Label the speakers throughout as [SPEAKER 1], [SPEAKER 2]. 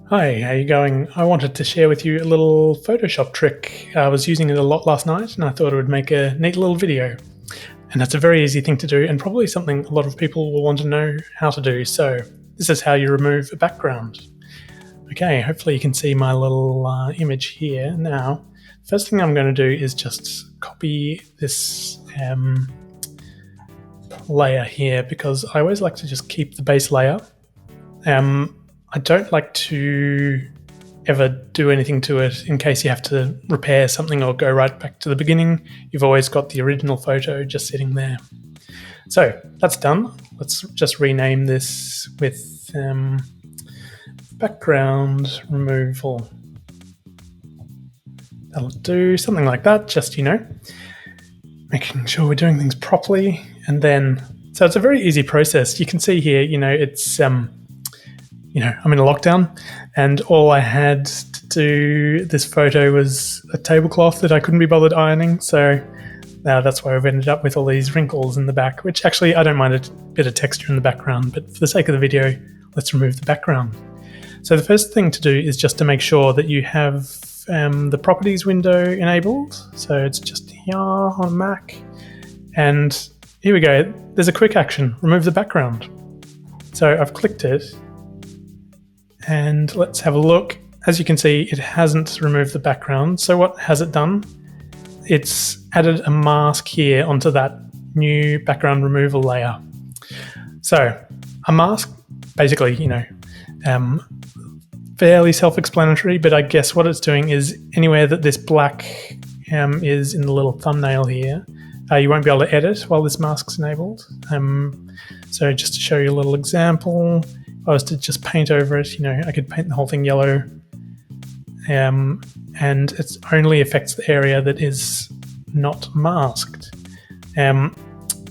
[SPEAKER 1] Hi, how you going? I wanted to share with you a little Photoshop trick. I was using it a lot last night and I thought it would make a neat little video. And it's a very easy thing to do and probably something a lot of people will want to know how to do. So this is how you remove a background. Okay, hopefully you can see my little image here. Now, first thing I'm going to do is just copy this layer here because I always like to just keep the base layer. I don't like to ever do anything to it in case you have to repair something or go right back to the beginning. You've always got the original photo just sitting there. So that's done. Let's just rename this with background removal. That'll do something like that, just, making sure we're doing things properly. And then, so it's a very easy process. You can see here, it's, I'm in a lockdown and all I had to do this photo was a tablecloth that I couldn't be bothered ironing. So that's why I've ended up with all these wrinkles in the back, which actually I don't mind a bit of texture in the background, but for the sake of the video, let's remove the background. So the first thing to do is just to make sure that you have the properties window enabled. So it's just here on Mac. And here we go. There's a quick action, remove the background. So I've clicked it. And let's have a look. As you can see, it hasn't removed the background. So what has it done? It's added a mask here onto that new background removal layer. So a mask, basically, fairly self-explanatory, but I guess what it's doing is anywhere that this black is in the little thumbnail here, you won't be able to edit while this mask's enabled. So just to show you a little example, if I was to just paint over it, I could paint the whole thing yellow, and it only affects the area that is not masked.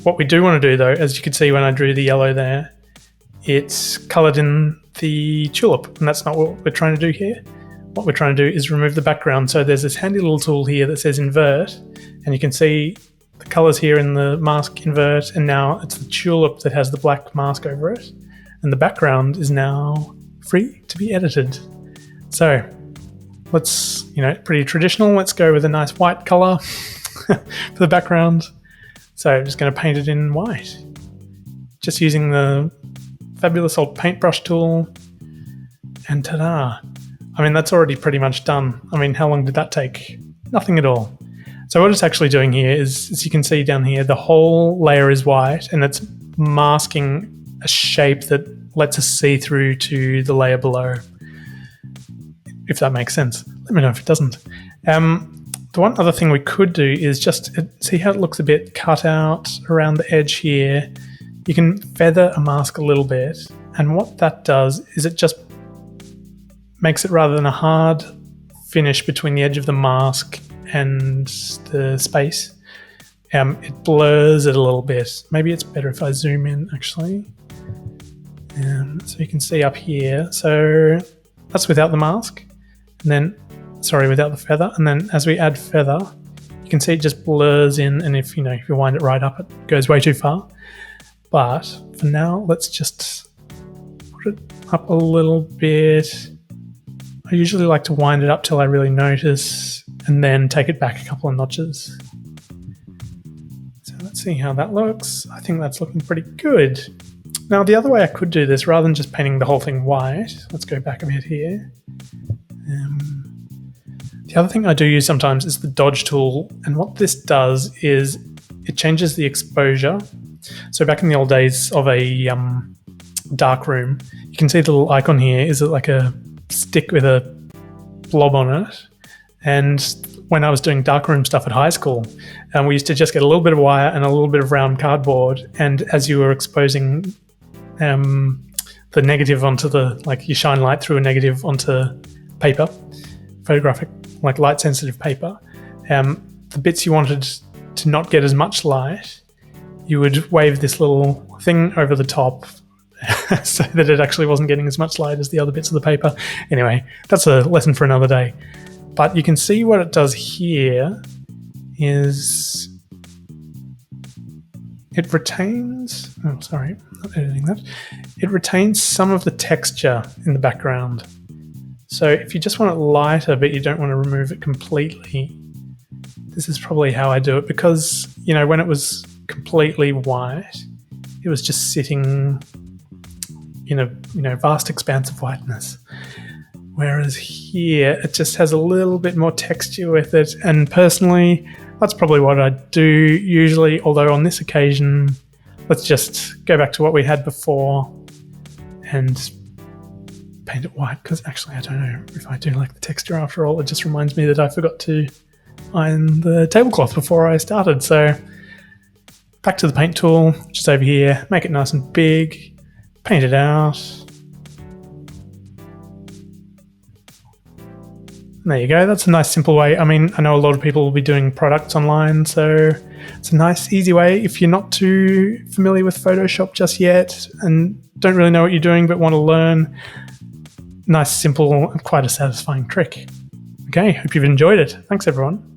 [SPEAKER 1] What we do want to do though, as you can see when I drew the yellow there, it's coloured in the tulip, and that's not what we're trying to do here. What we're trying to do is remove the background. So there's this handy little tool here that says invert, and you can see the colours here in the mask invert, and now it's the tulip that has the black mask over it. And the background is now free to be edited. So let's, pretty traditional. Let's go with a nice white color for the background. So I'm just going to paint it in white. Just using the fabulous old paintbrush tool. And ta-da. That's already pretty much done. How long did that take? Nothing at all. So what it's actually doing here is, as you can see down here, the whole layer is white and it's masking a shape that lets us see through to the layer below, if that makes sense. Let me know if it doesn't. The one other thing we could do is just see how it looks a bit cut out around the edge here. You can feather a mask a little bit, and what that does is it just makes it, rather than a hard finish between the edge of the mask and the space, it blurs it a little bit. Maybe it's better if I zoom in actually. So you can see up here, so that's without the mask, and then, without the feather, and then as we add feather, you can see it just blurs in, and if you wind it right up, it goes way too far. But for now, let's just put it up a little bit. I usually like to wind it up till I really notice, and then take it back a couple of notches. So let's see how that looks. I think that's looking pretty good. Now, the other way I could do this, rather than just painting the whole thing white, let's go back a bit here. The other thing I do use sometimes is the dodge tool, and what this does is it changes the exposure. So back in the old days of a dark room, you can see the little icon here is like a stick with a blob on it. And when I was doing darkroom stuff at high school, we used to just get a little bit of wire and a little bit of round cardboard, and as you were exposing the negative onto you shine light through a negative onto paper, photographic, like light sensitive paper, the bits you wanted to not get as much light, you would wave this little thing over the top so that it actually wasn't getting as much light as the other bits of the paper. Anyway, that's a lesson for another day. But you can see what it does here is it retains, not editing that. It retains some of the texture in the background. So if you just want it lighter but you don't want to remove it completely, this is probably how I do it, because, when it was completely white, it was just sitting in a vast expanse of whiteness. Whereas here, it just has a little bit more texture with it. And personally, that's probably what I do usually. Although on this occasion, let's just go back to what we had before and paint it white. Because actually, I don't know if I do like the texture after all. It just reminds me that I forgot to iron the tablecloth before I started. So back to the paint tool, which is over here. Make it nice and big. Paint it out. There you go. That's a nice simple way. I mean, I know a lot of people will be doing products online, so it's a nice, easy way if you're not too familiar with Photoshop just yet and don't really know what you're doing but want to learn. Nice, simple, and quite a satisfying trick. Okay, hope you've enjoyed it. Thanks, everyone.